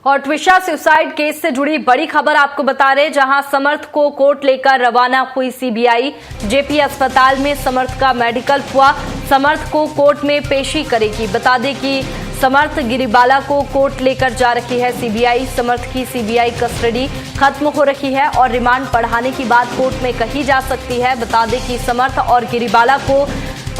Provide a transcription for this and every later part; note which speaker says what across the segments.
Speaker 1: और Twisha suicide case से जुड़ी बड़ी खबर आपको बता रहे, जहां समर्थ को कोर्ट लेकर रवाना हुई सीबीआई। जेपी अस्पताल में समर्थ का मेडिकल हुआ। समर्थ को कोर्ट में पेशी करेगी। बता दें कि समर्थ गिरिबाला को कोर्ट लेकर जा रही है सीबीआई। समर्थ की सीबीआई कस्टडी खत्म हो रही है और रिमांड बढ़ाने की बात कोर्ट में कही जा सकती है। बता दें कि समर्थ और गिरिबाला को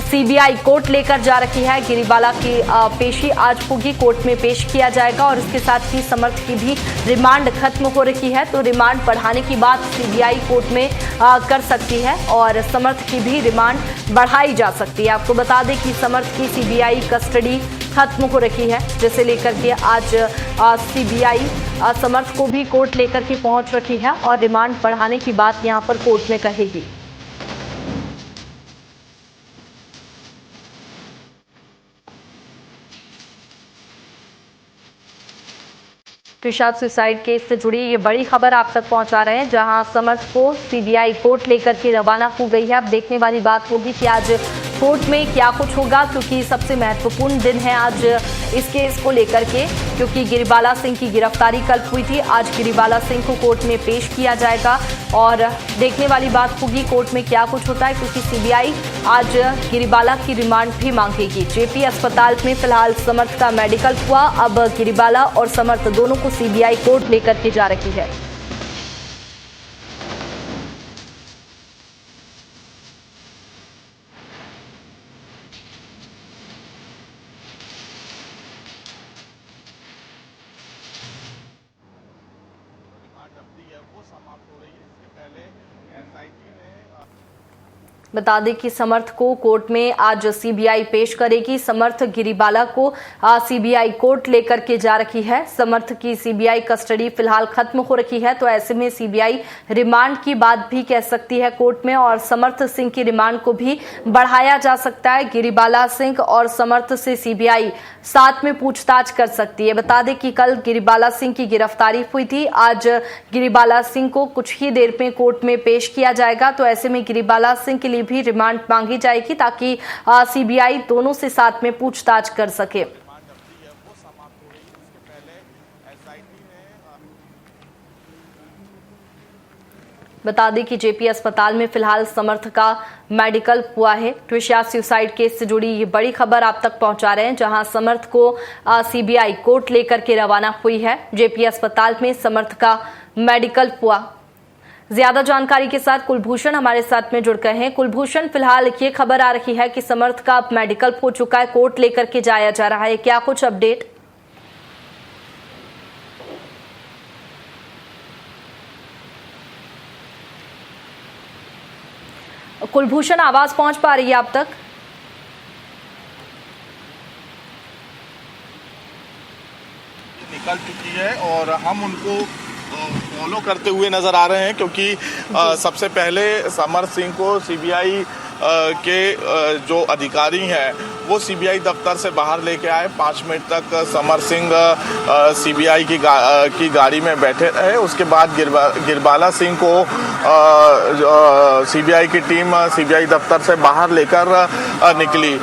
Speaker 1: सीबीआई कोर्ट लेकर जा रही है। गिरिबाला की पेशी आज होगी, कोर्ट में पेश किया जाएगा और इसके साथ ही समर्थ की भी रिमांड खत्म हो रही है, तो रिमांड बढ़ाने की बात सीबीआई कोर्ट में कर सकती है और समर्थ की भी रिमांड बढ़ाई जा सकती है। आपको बता दें कि समर्थ की सीबीआई कस्टडी खत्म हो रही है, जिसे लेकर के आज सीबीआई समर्थ को भी कोर्ट लेकर के पहुंच रही है और रिमांड बढ़ाने की बात यहां पर कोर्ट में कहेगी। ट्विशा सुसाइड केस से जुड़ी ये बड़ी खबर आप तक पहुंचा रहे हैं, जहां समर्थ को सीबीआई कोर्ट लेकर के रवाना हो गई है। अब देखने वाली बात होगी कि आज कोर्ट में क्या कुछ होगा, क्योंकि सबसे महत्वपूर्ण दिन है आज इस केस को लेकर के, क्योंकि गिरिबाला सिंह की गिरफ्तारी कल हुई थी। आज गिरिबाला सिंह को कोर्ट में पेश किया जाएगा और देखने वाली बात होगी कोर्ट में क्या कुछ होता है, क्योंकि सीबीआई आज गिरिबाला की रिमांड भी मांगेगी। जेपी अस्पताल में फिलहाल समर्थ का मेडिकल हुआ। अब गिरिबाला और समर्थ दोनों को सीबीआई कोर्ट लेकर के जा रही है। बता दें कि समर्थ को कोर्ट में आज सीबीआई पेश करेगी। समर्थ गिरिबाला को सीबीआई कोर्ट लेकर के जा रही है। समर्थ की सीबीआई कस्टडी फिलहाल खत्म हो रही है, तो ऐसे में सीबीआई रिमांड की बात भी कह सकती है कोर्ट में और समर्थ सिंह की रिमांड को भी बढ़ाया जा सकता है। गिरिबाला सिंह और समर्थ से सीबीआई साथ में पूछताछ कर सकती है। बता दें कि कल गिरिबाला सिंह की गिरफ्तारी हुई थी। आज गिरिबाला सिंह को कुछ ही देर में कोर्ट में पेश किया जाएगा, तो ऐसे में गिरिबाला सिंह के लिए भी रिमांड मांगी जाएगी ताकि सीबीआई दोनों से साथ में पूछताछ कर सके। बता दें कि जेपी अस्पताल में फिलहाल समर्थ का मेडिकल हुआ है। ट्विशा सुसाइड केस से जुड़ी ये बड़ी खबर आप तक पहुंचा रहे हैं, जहां समर्थ को सीबीआई कोर्ट लेकर के रवाना हुई है। जेपी अस्पताल में समर्थ का मेडिकल हुआ। ज्यादा जानकारी के साथ कुलभूषण हमारे साथ में जुड़ गए हैं। कुलभूषण, फिलहाल ये खबर आ रही है कि समर्थ का मेडिकल हो चुका है, कोर्ट लेकर के जाया जा रहा है, क्या कुछ अपडेट? कुलभूषण, आवाज पहुंच पा रही है आप तक?
Speaker 2: निकल चुकी है और हम उनको फॉलो करते हुए नजर आ रहे हैं, क्योंकि सबसे पहले समर्थ सिंह को सीबीआई के जो अधिकारी हैं वो सीबीआई दफ्तर से बाहर लेके आए। 5 मिनट तक समर्थ सिंह सीबीआई की गाड़ी में बैठे रहे। उसके बाद गिरबाला सिंह को सीबीआई की टीम सीबीआई दफ्तर से बाहर लेकर निकली।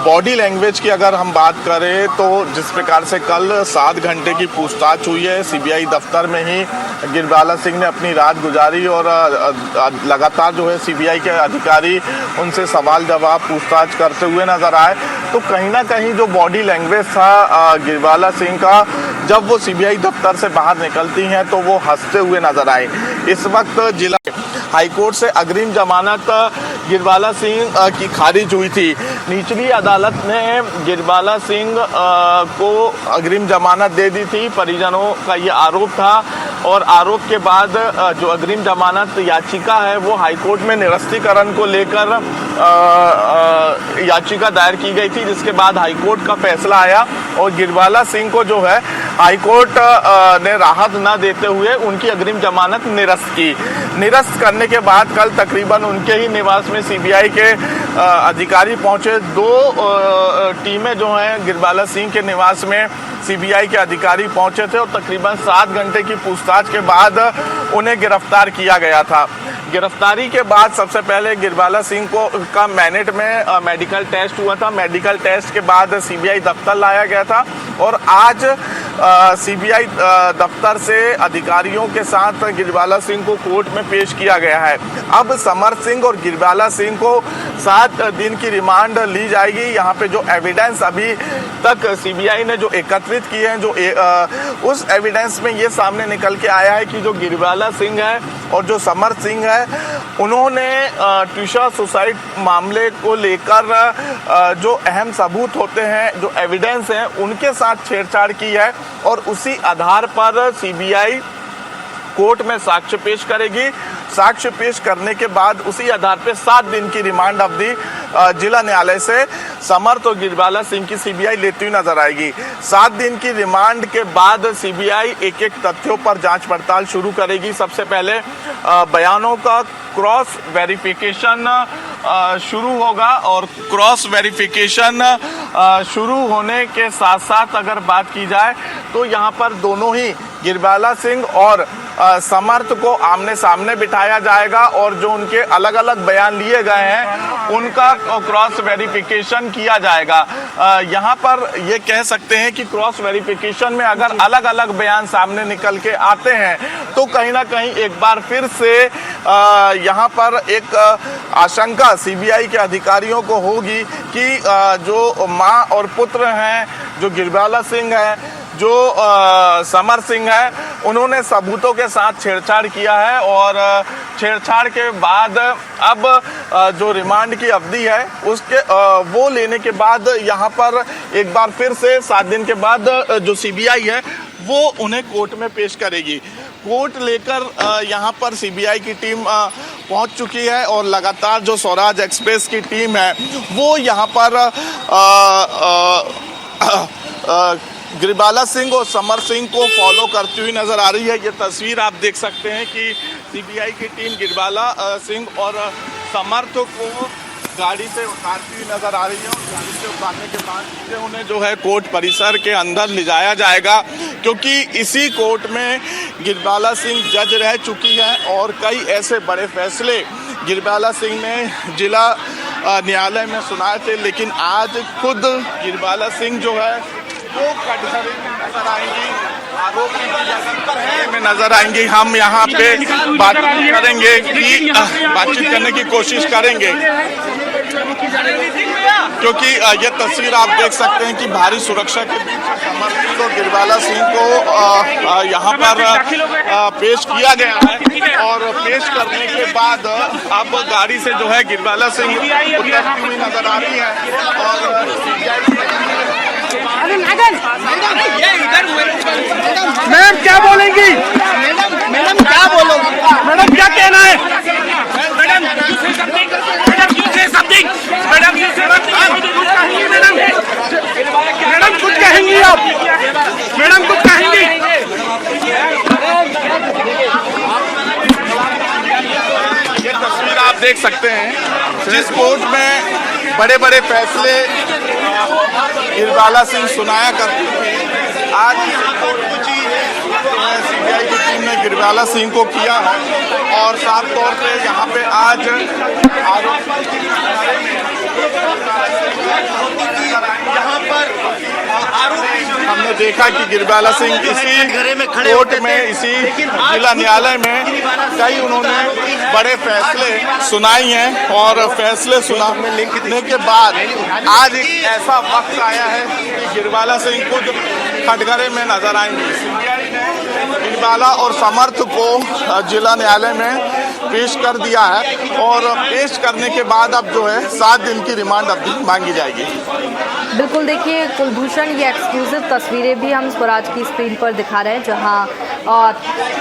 Speaker 2: बॉडी लैंग्वेज की अगर हम बात करें तो जिस प्रकार से कल 7 घंटे की पूछताछ हुई है सीबीआई दफ्तर में ही गिरबाला सिंह ने अपनी रात गुजारी और लगातार जो है सीबीआई के अधिकारी उनसे सवाल जवाब पूछताछ करते हुए नजर आए, तो कहीं ना कहीं जो बॉडी लैंग्वेज था गिरबाला सिंह का, जब वो सीबीआई दफ्तर से बाहर निकलती हैं तो वो हंसते हुए नजर आए। इस वक्त जिला हाईकोर्ट से अग्रिम जमानत गिरबाला सिंह की खारिज हुई थी। निचली अदालत ने गिरबाला सिंह को अग्रिम जमानत दे दी थी। परिजनों का ये आरोप था और आरोप के बाद जो अग्रिम जमानत याचिका है वो हाईकोर्ट में निरस्तीकरण को लेकर याचिका दायर की गई थी, जिसके बाद हाईकोर्ट का फैसला आया और गिरबाला सिंह को जो है हाईकोर्ट ने राहत न देते हुए उनकी अग्रिम जमानत निरस्त की। निरस्त करने के बाद कल तकरीबन उनके ही निवास में सीबीआई के अधिकारी पहुंचे। 2 टीमें जो हैं गिरबाला सिंह के निवास में सीबीआई के अधिकारी पहुंचे थे और तकरीबन 7 घंटे की पूछताछ के बाद उन्हें गिरफ्तार किया गया था। गिरफ्तारी के बाद सबसे पहले गिरबाला सिंह को का मैनेट में मेडिकल टेस्ट हुआ था। मेडिकल टेस्ट के बाद सीबीआई दफ्तर लाया गया था और आज सीबीआई दफ्तर से अधिकारियों के साथ गिरबाला सिंह को कोर्ट में पेश किया गया है। अब समर्थ सिंह और गिरबाला सिंह को 7 दिन की रिमांड ली जाएगी। यहाँ पे जो एविडेंस अभी तक सीबीआई ने जो एकत्रित किए हैं, उस एविडेंस में ये सामने निकल के आया है कि जो गिरबाला सिंह है और जो समर्थ सिंह है, उन्होंने ट्विशा सुसाइड मामले को लेकर जो अहम सबूत होते हैं, जो एविडेंस हैं, उनके साथ छेड़छाड़ की है और उसी आधार पर सीबीआई कोर्ट में साक्ष्य पेश करेगी। साक्ष्य पेश करने के बाद उसी आधार पर 7 दिन की रिमांड अवधि जिला न्यायालय से समर्थ और गिरबाला सिंह की सीबीआई लेती हुई नजर आएगी। 7 दिन की रिमांड के बाद सीबीआई एक एक तथ्यों पर जांच पड़ताल शुरू करेगी। सबसे पहले बयानों का क्रॉस वेरिफिकेशन शुरू होगा और क्रॉस वेरिफिकेशन शुरू होने के साथ साथ अगर बात की जाए तो यहाँ पर दोनों ही गिरबाला सिंह और समर्थ को आमने सामने बिठाया जाएगा और जो उनके अलग अलग बयान लिए गए हैं उनका क्रॉस वेरिफिकेशन किया जाएगा। यहाँ पर ये कह सकते हैं कि क्रॉस वेरिफिकेशन में अगर अलग अलग बयान सामने निकल के आते हैं तो कहीं ना कहीं एक बार फिर से यहाँ पर एक आशंका सीबीआई के अधिकारियों को होगी कि जो माँ और पुत्र हैं, जो गिरबाला सिंह है, जो समर सिंह है, उन्होंने सबूतों के साथ छेड़छाड़ किया है और छेड़छाड़ के बाद अब जो रिमांड की अवधि है उसके वो लेने के बाद यहाँ पर एक बार फिर से 7 दिन के बाद जो सीबीआई है वो उन्हें कोर्ट में पेश करेगी। कोर्ट लेकर यहाँ पर सीबीआई की टीम पहुँच चुकी है और लगातार जो स्वराज एक्सप्रेस की टीम है वो यहाँ पर गिरबाला सिंह और समर सिंह को फॉलो करती हुई नजर आ रही है। ये तस्वीर आप देख सकते हैं कि सीबीआई की टीम गिरबाला सिंह और समर्थ को गाड़ी से उतारती हुई नजर आ रही है और गाड़ी से उतारने के बाद उन्हें जो है कोर्ट परिसर के अंदर ले जाया जाएगा, क्योंकि इसी कोर्ट में गिरबाला सिंह जज रह चुकी है और कई ऐसे बड़े फैसले गिरबाला सिंह ने जिला न्यायालय में सुनाए थे। लेकिन आज खुद गिरबाला सिंह जो है वो कटघरे में नजर आएंगी, आरोपी में नजर आएंगी। हम यहाँ पे बातचीत करेंगे कि बातचीत करने की कोशिश करेंगे, क्योंकि ये तस्वीर आप देख सकते हैं कि भारी सुरक्षा के बीच समर सिंह और गिरबाला सिंह को यहाँ पर पेश किया गया है और पेश करने के बाद अब गाड़ी से जो है गिरबाला सिंह उतरती हुई नजर आ रही है और
Speaker 3: मैडम क्या बोलेंगी? मैडम क्या बोलोगे? मैडम क्या कहना है? मैडम कुछ कहेंगी आप? मैडम कुछ कहेंगी?
Speaker 2: ये तस्वीर आप देख सकते हैं जिस कोर्ट में बड़े बड़े फैसले गिरबाला सिंह सुनाया करती थी, आज सीबीआई की टीम ने गिरबाला सिंह को किया है और साफ तौर पे यहाँ पे आज हमने देखा कि गिरबाला सिंह इसी कोर्ट में, इसी जिला न्यायालय में कई उन्होंने बड़े फैसले सुनाई हैं और फैसले सुनाने के बाद आज एक ऐसा वक्त आया है कि गिरबाला सिंह खुद कटघरे में नजर आएंगे। सीबीआई ने गिरबाला और समर्थ को जिला न्यायालय में पेश कर दिया है और पेश करने के बाद अब जो है 7 दिन की रिमांड अवधि मांगी जाएगी।
Speaker 1: बिल्कुल, देखिए कुलभूषण, ये एक्सक्लूसिव तस्वीरें भी हम स्वराज की स्क्रीन पर दिखा रहे हैं, जहां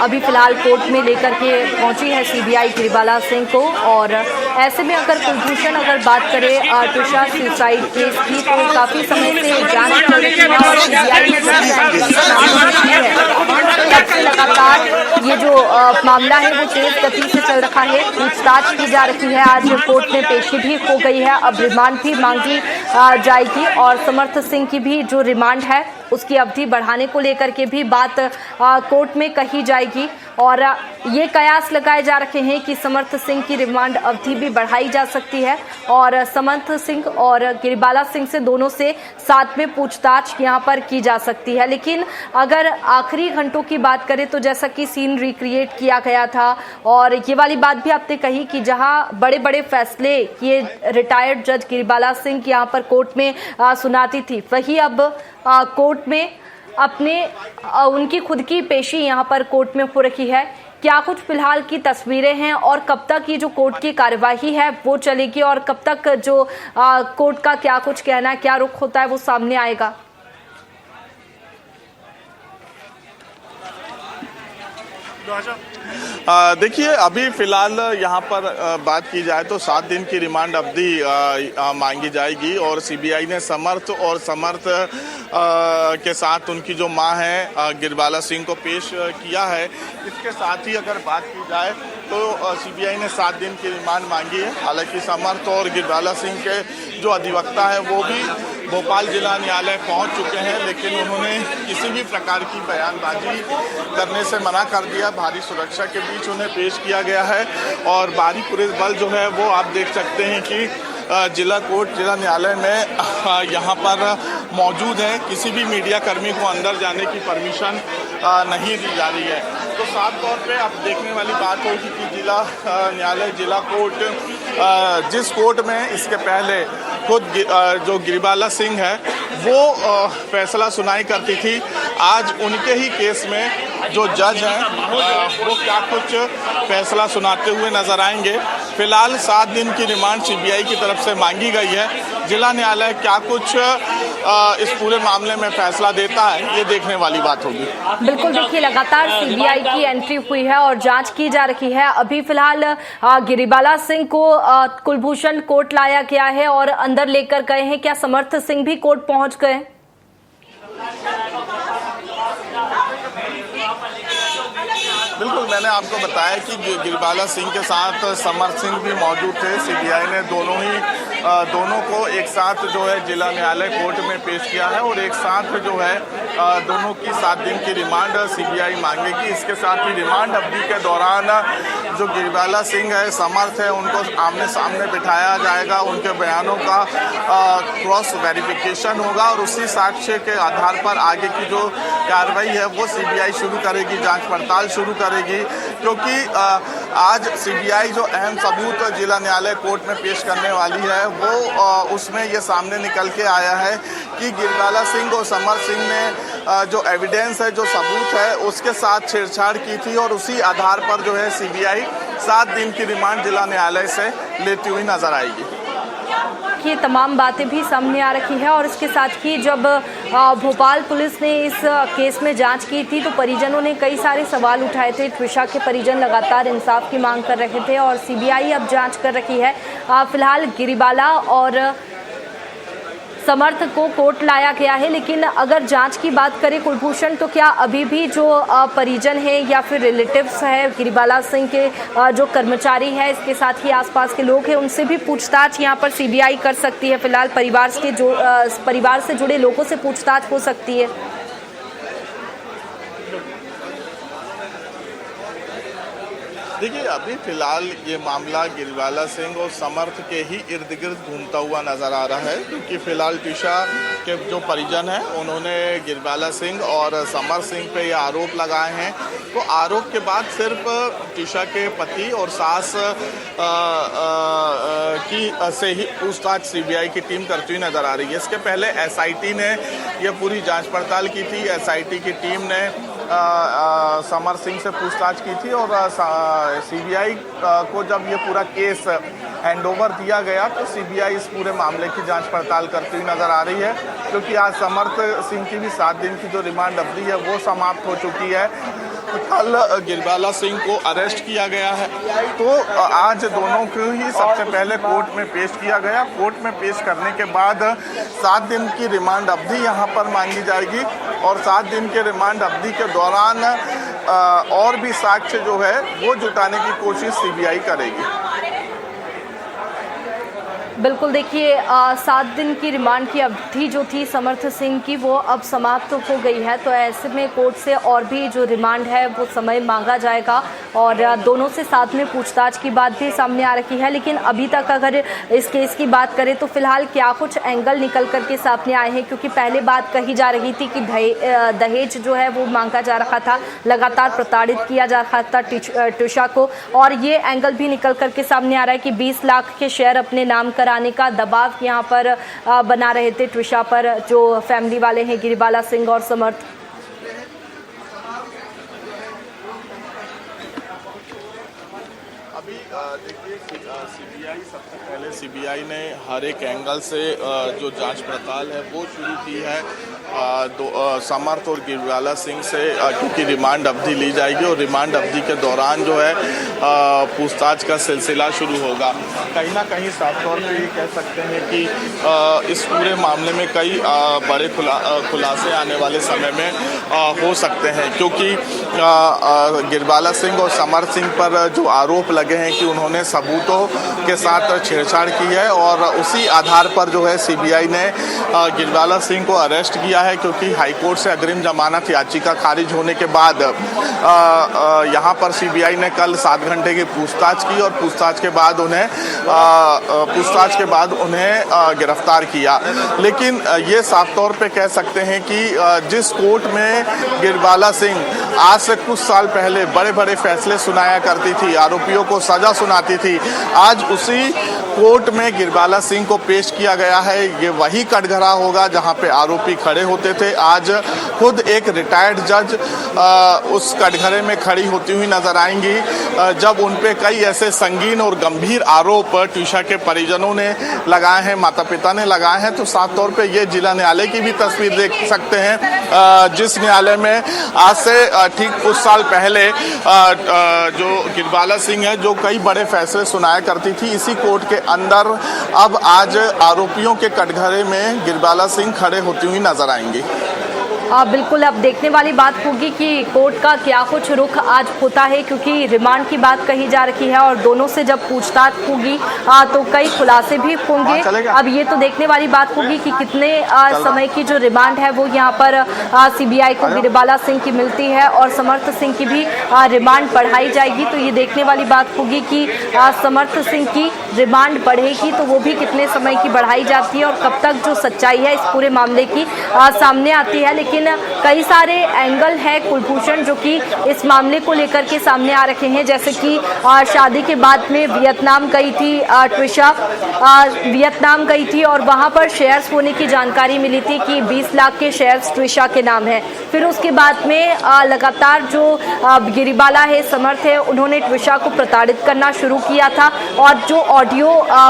Speaker 1: अभी फिलहाल कोर्ट में लेकर के पहुंची है सीबीआई गिरबाला सिंह को। और ऐसे में अगर कुलभूषण अगर बात करें ट्विशा सुसाइड केस की, तो काफ़ी समय से जांच चल रही है और सीबीआई ने लगातार ये जो मामला है वो तेज गति से चल रखा है, पूछताछ की जा रही है। आज कोर्ट में पेशी भी हो गई है, अब रिमांड भी मांगी जाएगी और समर्थ सिंह की भी जो रिमांड है उसकी अवधि बढ़ाने को लेकर के भी बात कोर्ट में कही जाएगी। और ये कयास लगाए जा रहे हैं कि समर्थ सिंह की रिमांड अवधि भी बढ़ाई जा सकती है और समर्थ सिंह और गिरिबाला सिंह से दोनों से साथ में पूछताछ यहां पर की जा सकती है। लेकिन अगर आखिरी घंटों की बात करें तो जैसा कि सीन रिक्रिएट किया गया था और ये वाली बात भी आपने कही कि जहां बड़े बड़े फैसले ये रिटायर्ड जज गिरिबाला सिंह यहां पर कोर्ट में सुनाती थी, वही अब कोर्ट में उनकी खुद की पेशी यहां पर कोर्ट में हो रही है। क्या कुछ फिलहाल की तस्वीरें हैं और कब तक ये जो कोर्ट की कार्यवाही है वो चलेगी और कब तक जो कोर्ट का क्या कुछ कहना है, क्या रुख होता है, वो सामने आएगा?
Speaker 2: देखिए, अभी फिलहाल यहाँ पर बात की जाए तो 7 दिन की रिमांड अवधि मांगी जाएगी और सीबीआई ने समर्थ के साथ उनकी जो मां है गिरिबाला सिंह को पेश किया है। इसके साथ ही अगर बात की जाए तो सीबीआई ने 7 दिन की रिमांड मांगी है। हालांकि समर्थ और गिरिबाला सिंह के जो अधिवक्ता है वो भी भोपाल जिला न्यायालय पहुंच चुके हैं, लेकिन उन्होंने किसी भी प्रकार की बयानबाजी करने से मना कर दिया। भारी सुरक्षा के बीच उन्हें पेश किया गया है और भारी पुलिस बल जो है वो आप देख सकते हैं कि जिला न्यायालय में यहाँ पर मौजूद है। किसी भी मीडिया कर्मी को अंदर जाने की परमिशन नहीं दी जा रही है। तो साफ तौर पे अब देखने वाली बात होगी कि जिला न्यायालय, जिला कोर्ट, जिस कोर्ट में इसके पहले खुद जो गिरिबाला सिंह है वो फैसला सुनाई करती थी, आज उनके ही केस में जो जज हैं वो क्या कुछ फैसला सुनाते हुए नजर आएंगे। फिलहाल 7 दिन की रिमांड सीबीआई की तरफ से मांगी गई है। जिला न्यायालय क्या कुछ इस पूरे मामले में फैसला देता है, ये देखने वाली बात होगी।
Speaker 1: बिल्कुल, देखिए लगातार सीबीआई की एंट्री हुई है और जांच की जा रही है। अभी फिलहाल गिरिबाला सिंह को कुलभूषण कोर्ट लाया गया है और अंदर लेकर गए हैं। क्या समर्थ सिंह भी कोर्ट पहुंच गए?
Speaker 2: बिल्कुल, मैंने आपको बताया कि गिरिबाला सिंह के साथ समर्थ सिंह भी मौजूद थे। सीबीआई ने दोनों को एक साथ जो है जिला न्यायालय कोर्ट में पेश किया है और एक साथ जो है दोनों की 7 दिन की रिमांड सीबीआई मांगेगी। इसके साथ ही रिमांड अवधि के दौरान जो गिरिबाला सिंह है, समर्थ है, उनको आमने सामने बिठाया जाएगा। उनके बयानों का क्रॉस वेरिफिकेशन होगा और उसी साक्ष्य के आधार पर आगे की जो कार्रवाई है वो सीबीआई शुरू करेगी, जांच पड़ताल शुरू करेगी। क्योंकि आज सीबीआई जो अहम सबूत जिला न्यायालय कोर्ट में पेश करने वाली है वो उसमें ये सामने निकल के आया है कि गिरिबाला सिंह और समर्थ सिंह ने जो एविडेंस है, जो सबूत है, उसके साथ छेड़छाड़ की थी और उसी आधार पर जो है सीबीआई 7 दिन की रिमांड जिला न्यायालय से लेती हुई नजर आएगी।
Speaker 1: ये तमाम बातें भी सामने आ रही है और इसके साथ ही जब भोपाल पुलिस ने इस केस में जांच की थी तो परिजनों ने कई सारे सवाल उठाए थे। ट्विशा के परिजन लगातार इंसाफ की मांग कर रहे थे और सीबीआई अब जांच कर रही है। फिलहाल गिरिबाला और समर्थ को कोर्ट लाया गया है, लेकिन अगर जांच की बात करें कुलभूषण, तो क्या अभी भी जो परिजन है या फिर रिलेटिव्स है गिरिबाला सिंह के, जो कर्मचारी है, इसके साथ ही आसपास के लोग हैं, उनसे भी पूछताछ यहां पर सीबीआई कर सकती है? फिलहाल परिवार से जुड़े लोगों से पूछताछ हो सकती है।
Speaker 2: देखिए, अभी फिलहाल ये मामला गिरिबाला सिंह और समर्थ के ही इर्द गिर्द घूमता हुआ नजर आ रहा है, क्योंकि फिलहाल ट्विशा के जो परिजन हैं उन्होंने गिरिबाला सिंह और समर्थ सिंह पे ये आरोप लगाए हैं। तो आरोप के बाद सिर्फ ट्विशा के पति और सास से ही पूछताछ सीबीआई की टीम करती हुई नजर आ रही है। इसके पहले एसआईटी ने यह पूरी जांच पड़ताल की थी। एसआईटी की टीम ने समर सिंह से पूछताछ की थी और सीबीआई को जब ये पूरा केस हैंडओवर दिया गया तो सीबीआई इस पूरे मामले की जांच पड़ताल करती हुई नजर आ रही है, क्योंकि आज समर्थ सिंह की भी 7 दिन की जो रिमांड अवधि है वो समाप्त हो चुकी है। कल गिरिबाला सिंह को अरेस्ट किया गया है, तो आज दोनों को ही सबसे पहले कोर्ट में पेश किया गया। कोर्ट में पेश करने के बाद 7 दिन की रिमांड अवधि यहाँ पर मांगी जाएगी और 7 दिन के रिमांड अवधि के दौरान और भी साक्ष्य जो है वो जुटाने की कोशिश सीबीआई करेगी।
Speaker 1: बिल्कुल, देखिए 7 दिन की रिमांड की अवधि जो थी समर्थ सिंह की वो अब समाप्त हो गई है, तो ऐसे में कोर्ट से और भी जो रिमांड है वो समय मांगा जाएगा और दोनों से साथ में पूछताछ की बात भी सामने आ रही है। लेकिन अभी तक अगर इस केस की बात करें तो फिलहाल क्या कुछ एंगल निकल करके सामने आए हैं, क्योंकि पहले बात कही जा रही थी कि दहेज जो है वो मांगा जा रहा था, लगातार प्रताड़ित किया जा रहा था ट्विशा को, और ये एंगल भी निकल करके सामने आ रहा है कि 20 लाख के शेयर अपने नाम कराने का दबाव यहाँ पर बना रहे थे ट्विशा पर, जो फैमिली वाले हैं गिरिबाला सिंह और समर्थ।
Speaker 2: अभी देखिए सीबीआई सबसे पहले सीबीआई ने हर एक एंगल से जो जांच पड़ताल है वो शुरू की है। समर्थ और गिरिबाला सिंह से क्योंकि रिमांड अवधि ली जाएगी और रिमांड अवधि के दौरान जो है पूछताछ का सिलसिला शुरू होगा। कहीं ना कहीं साफ तौर पे ये कह सकते हैं कि इस पूरे मामले में कई बड़े खुलासे आने वाले समय में हो सकते हैं, क्योंकि गिरिबाला सिंह और समर्थ सिंह पर जो आरोप लगे हैं कि उन्होंने सबूतों के साथ छेड़छाड़ की है और उसी आधार पर जो है सीबीआई ने गिरिबाला सिंह को अरेस्ट किया है, क्योंकि हाईकोर्ट से अग्रिम जमानत याचिका खारिज होने के बाद यहाँ पर सीबीआई ने कल 7 घंटे की पूछताछ की और पूछताछ के बाद उन्हें गिरफ्तार किया। लेकिन ये साफ तौर पे कह सकते हैं कि जिस कोर्ट में गिरिबाला सिंह आज से कुछ साल पहले बड़े बड़े फैसले सुनाया करती थी, आरोपियों को सजा सुनाती थी, आज उसी कोर्ट में गिरिबाला सिंह को पेश किया गया है। ये वही कटघरा होगा जहां पे आरोपी खड़े होते थे। आज खुद एक रिटायर्ड जज उस कटघरे में खड़ी होती हुई नजर आएंगी जब उन पे कई ऐसे संगीन और गंभीर आरोप ट्विशा के परिजनों ने लगाए हैं, माता पिता ने लगाए हैं। तो साफ तौर पे ये जिला न्यायालय की भी तस्वीर देख सकते हैं, जिस न्यायालय में आज से ठीक कुछ साल पहले जो गिरिबाला सिंह है जो कई बड़े फैसले सुनाया करती थी, इसी कोर्ट के अंदर अब आज आरोपियों के कटघरे में गिरिबाला सिंह खड़े होती हुई नजर आएंगी।
Speaker 1: बिल्कुल, अब देखने वाली बात होगी कि कोर्ट का क्या कुछ रुख आज होता है, क्योंकि रिमांड की बात कही जा रही है और दोनों से जब पूछताछ होगी तो कई खुलासे भी होंगे। अब ये तो देखने वाली बात होगी कि कितने समय की जो रिमांड है वो यहाँ पर सीबीआई को गिरिबाला सिंह की मिलती है और समर्थ सिंह की भी रिमांड बढ़ाई जाएगी। तो ये देखने वाली बात होगी कि समर्थ सिंह की रिमांड बढ़ेगी तो वो भी कितने समय की बढ़ाई जाती है और कब तक जो सच्चाई है इस पूरे मामले की सामने आती है। लेकिन कई सारे एंगल है कुलभूषण जो कि इस मामले को लेकर के सामने आ रखे हैं, जैसे कि शादी के बाद में वियतनाम गई थी ट्विशा, वियतनाम गई थी और वहां पर शेयर्स होने की जानकारी मिली थी कि 20 लाख के शेयर्स ट्विशा के नाम है। फिर उसके बाद में लगातार जो गिरिबाला है, समर्थ है, उन्होंने ट्विशा को प्रताड़ित करना शुरू किया था और जो ऑडियो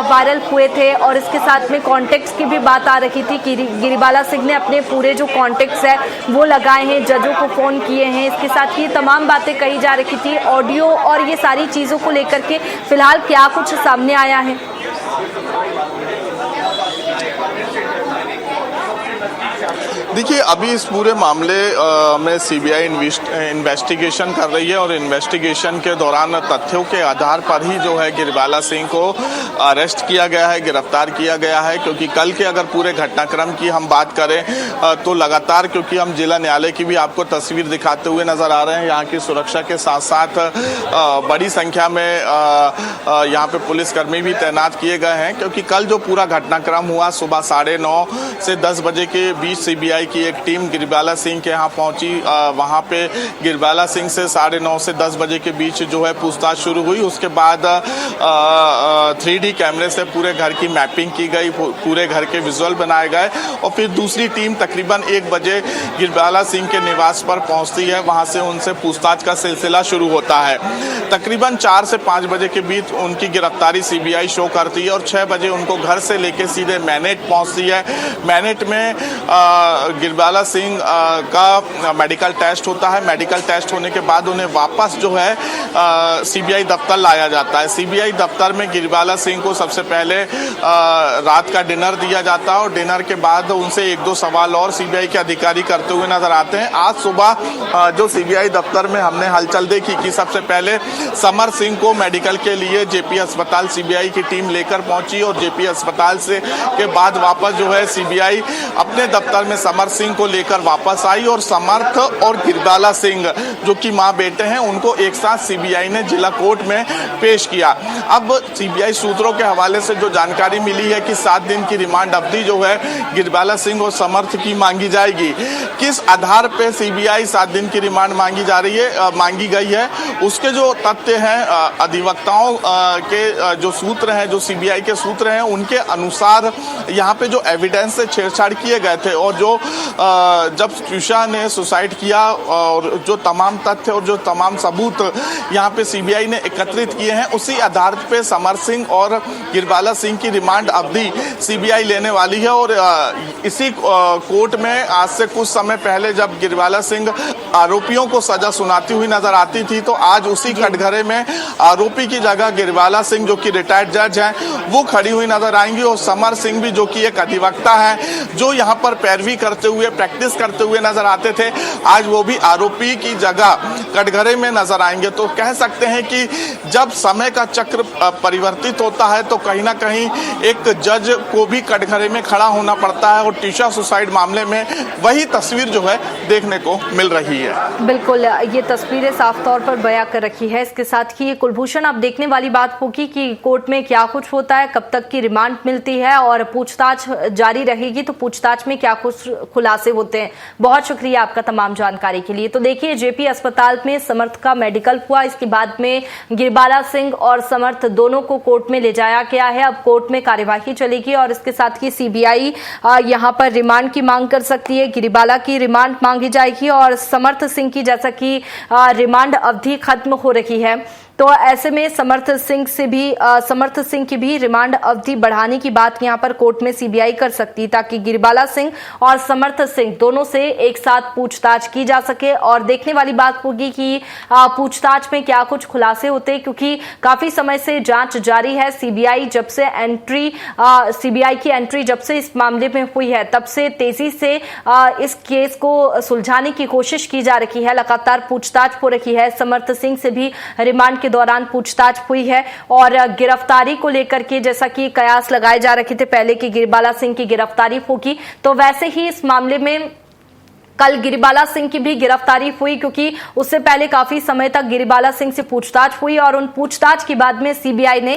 Speaker 1: वायरल हुए थे और इसके साथ में कॉन्टेक्ट्स की भी बात आ रही थी कि गिरिबाला सिंह ने अपने पूरे जो कॉन्टेक्ट्स है वो लगाए हैं, जजों को फोन किए हैं, इसके साथ ये तमाम बातें कही जा रही थी, ऑडियो और ये सारी चीजों को लेकर के फिलहाल क्या कुछ सामने आया है।
Speaker 2: देखिए, अभी इस पूरे मामले में सीबीआई इन्वेस्टिगेशन कर रही है और इन्वेस्टिगेशन के दौरान तथ्यों के आधार पर ही जो है गिरिबाला सिंह को अरेस्ट किया गया है, गिरफ्तार किया गया है। क्योंकि कल के अगर पूरे घटनाक्रम की हम बात करें तो लगातार, क्योंकि हम जिला न्यायालय की भी आपको तस्वीर दिखाते हुए नजर आ रहे हैं, यहाँ की सुरक्षा के साथ साथ बड़ी संख्या में यहाँ पे पुलिसकर्मी भी तैनात किए गए हैं। क्योंकि कल जो पूरा घटनाक्रम हुआ, सुबह 9:30 से 10 बजे के बीच सीबीआई की एक टीम गिरिबाला सिंह के यहाँ पहुंची। वहां पे गिरिबाला सिंह से 9:30 से 10 बजे के बीच जो है पूछताछ शुरू हुई। उसके बाद 3D कैमरे से पूरे घर की मैपिंग की गई, पूरे घर के विजुअल बनाए गए और फिर दूसरी टीम तकरीबन 1 बजे गिरिबाला सिंह के निवास पर पहुंचती है। वहां से उनसे पूछताछ का सिलसिला शुरू होता है। तकरीबन 4 से 5 बजे के बीच उनकी गिरफ्तारी सीबीआई शो करती है और 6 बजे उनको घर से लेके सीधे मैनेट पहुंचती है। मैनेट में गिरबाला सिंह का मेडिकल टेस्ट होता है। मेडिकल टेस्ट होने के बाद उन्हें वापस जो है सीबीआई दफ्तर लाया जाता है। सीबीआई दफ्तर में गिरबाला सिंह को सबसे पहले रात का डिनर दिया जाता है और डिनर के बाद उनसे एक दो सवाल और सीबीआई के अधिकारी करते हुए नजर आते हैं। आज सुबह जो सीबीआई दफ्तर में हमने हलचल देखी कि सबसे पहले समर सिंह को मेडिकल के लिए जेपी अस्पताल सीबीआई की टीम लेकर पहुंची और जेपी अस्पताल से के बाद वापस जो है सीबीआई अपने दफ्तर में समर सिंह को लेकर वापस आई और समर्थ और गिरबाला सिंह जो कि मां बेटे हैं उनको एक साथ सीबीआई ने जिला कोर्ट में पेश किया। अब सीबीआई सूत्रों के हवाले से जो जानकारी मिली है कि 7 दिन की रिमांड अवधि जो है गिरबाला सिंह और समर्थ की मांगी जाएगी। किस आधार पे सीबीआई 7 दिन की रिमांड मांगी गई है उसके जो तथ्य हैं अधिवक्ताओं के जो सूत्र हैं, जो सीबीआई के सूत्र हैं, उनके अनुसार यहाँ पे जो एविडेंस से छेड़छाड़ किए गए थे और जो जब ट्यूशा ने सुसाइड किया और जो तमाम तथ्य और जो तमाम सबूत यहाँ पे सीबीआई ने एकत्रित किए हैं उसी आधार पे समर सिंह और गिरबाला सिंह की रिमांड अवधि सीबीआई लेने वाली है। और इसी कोर्ट में आज से कुछ समय पहले जब गिरबाला सिंह आरोपियों को सजा सुनाती हुई नजर आती थी तो आज उसी कटघरे में आरोपी की जगह गिरबाला सिंह जो कि रिटायर्ड जज हैं वो खड़ी हुई नजर आएंगी और समर सिंह भी जो कि एक अधिवक्ता है जो यहाँ पर पैरवी करते हुए प्रैक्टिस करते हुए नजर आते थे आज वो भी आरोपी की जगह कटघरे में नजर आएंगे। तो कह सकते हैं कि जब समय का चक्र परिवर्तित होता है तो कहीं ना कहीं एक जज को भी कटघरे में खड़ा होना पड़ता है और टीशा सुसाइड मामले में वही तस्वीर जो है देखने को मिल रही है।
Speaker 1: बिल्कुल, ये तस्वीरें साफ तौर पर बयां कर रखी है। इसके साथ ही कुलभूषण अब देखने वाली बात होगी कि कोर्ट में क्या कुछ होता है, कब तक की रिमांड मिलती है और पूछताछ जारी रहेगी तो पूछताछ में क्या कुछ खुलासे होते हैं। बहुत शुक्रिया आपका तमाम जानकारी के लिए। तो देखिए, जेपी अस्पताल में समर्थ का मेडिकल हुआ, इसके बाद में गिरबाला सिंह और समर्थ दोनों को कोर्ट में ले जाया गया है। अब कोर्ट में कार्यवाही चलेगी और इसके साथ ही सीबीआई यहां पर रिमांड की मांग कर सकती है। गिरबाला की रिमांड मांगी जाएगी और समर्थ सिंह की जैसा कि रिमांड अवधि खत्म हो रही है तो ऐसे में समर्थ सिंह की भी रिमांड अवधि बढ़ाने की बात यहां पर कोर्ट में सीबीआई कर सकती है ताकि गिरबाला सिंह और समर्थ सिंह दोनों से एक साथ पूछताछ की जा सके। और देखने वाली बात होगी कि पूछताछ में क्या कुछ खुलासे होते हैं क्योंकि काफी समय से जांच जारी है। सीबीआई की एंट्री जब से इस मामले में हुई है तब से तेजी से इस केस को सुलझाने की कोशिश की जा रही है। लगातार पूछताछ हो रही है। समर्थ सिंह से भी रिमांड के दौरान पूछताछ हुई है और गिरफ्तारी को लेकर के जैसा कि कयास लगाए जा रहे थे पहले कि गिरबाला सिंह की गिरफ्तारी होगी तो वैसे ही इस मामले में कल गिरबाला सिंह की भी गिरफ्तारी हुई क्योंकि उससे पहले काफी समय तक गिरबाला सिंह से पूछताछ हुई और उन पूछताछ के बाद में सीबीआई ने